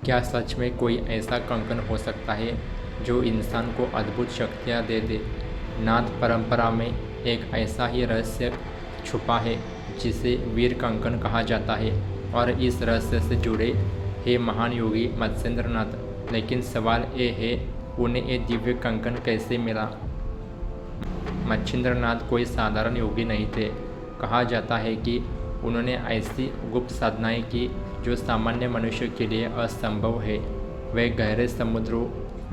क्या सच में कोई ऐसा कंकन हो सकता है जो इंसान को अद्भुत शक्तियाँ दे दे? नाथ परंपरा में एक ऐसा ही रहस्य छुपा है जिसे वीर कंकन कहा जाता है और इस रहस्य से जुड़े हैं महान योगी मत्स्येंद्रनाथ। लेकिन सवाल ये है, उन्हें ये दिव्य कंकन कैसे मिला? मत्स्येंद्रनाथ कोई साधारण योगी नहीं थे। कहा जाता है कि उन्होंने ऐसी गुप्त साधनाएं की जो सामान्य मनुष्य के लिए असंभव है। वे गहरे समुद्रों,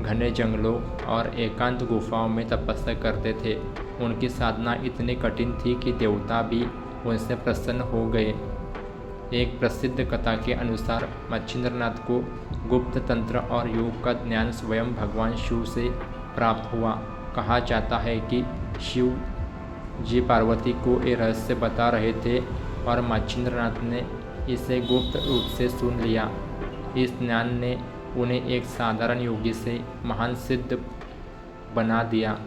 घने जंगलों और एकांत गुफाओं में तपस्या करते थे। उनकी साधना इतनी कठिन थी कि देवता भी उनसे प्रसन्न हो गए। एक प्रसिद्ध कथा के अनुसार मत्स्येंद्रनाथ को गुप्त तंत्र और योग का ज्ञान स्वयं भगवान शिव से प्राप्त हुआ। कहा जाता है कि शिव जी पार्वती को ये रहस्य बता रहे थे और मत्स्येंद्रनाथ ने इसे गुप्त रूप से सुन लिया। इस ज्ञान ने उन्हें एक साधारण योगी से महान सिद्ध बना दिया।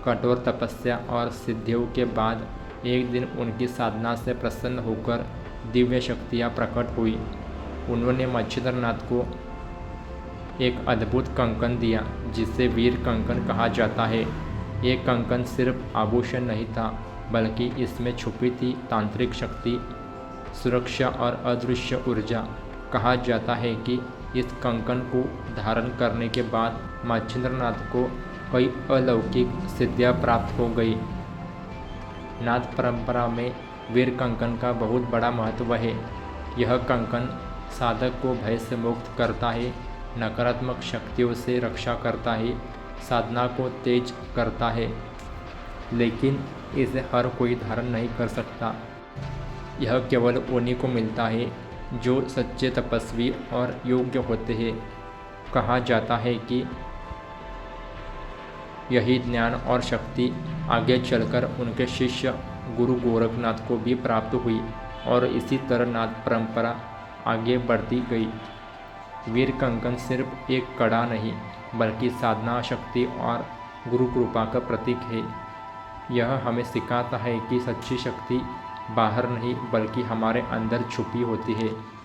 कठोर तपस्या और सिद्धियों के बाद एक दिन उनकी साधना से प्रसन्न होकर दिव्य शक्तियाँ प्रकट हुई। उन्होंने मत्स्येंद्रनाथ को एक अद्भुत कंकन दिया जिसे वीर कंकन कहा जाता है। ये कंकन सिर्फ आभूषण नहीं था, बल्कि इसमें छुपी थी तांत्रिक शक्ति, सुरक्षा और अदृश्य ऊर्जा। कहा जाता है कि इस कंकन को धारण करने के बाद मत्स्येंद्रनाथ को कई अलौकिक सिद्धियाँ प्राप्त हो गई। नाथ परंपरा में वीर कंकन का बहुत बड़ा महत्व है। यह कंकन साधक को भय से मुक्त करता है, नकारात्मक शक्तियों से रक्षा करता है, साधना को तेज करता है। लेकिन इसे हर कोई धारण नहीं कर सकता। यह केवल उन्हीं को मिलता है जो सच्चे तपस्वी और योग्य होते हैं। कहा जाता है कि यही ज्ञान और शक्ति आगे चलकर उनके शिष्य गुरु गोरखनाथ को भी प्राप्त हुई और इसी तरह नाथ परंपरा आगे बढ़ती गई। वीर कंकन सिर्फ एक कड़ा नहीं, बल्कि साधना, शक्ति और गुरु कृपा का प्रतीक है। यह हमें सिखाता है कि सच्ची शक्ति बाहर नहीं, बल्कि हमारे अंदर छुपी होती है।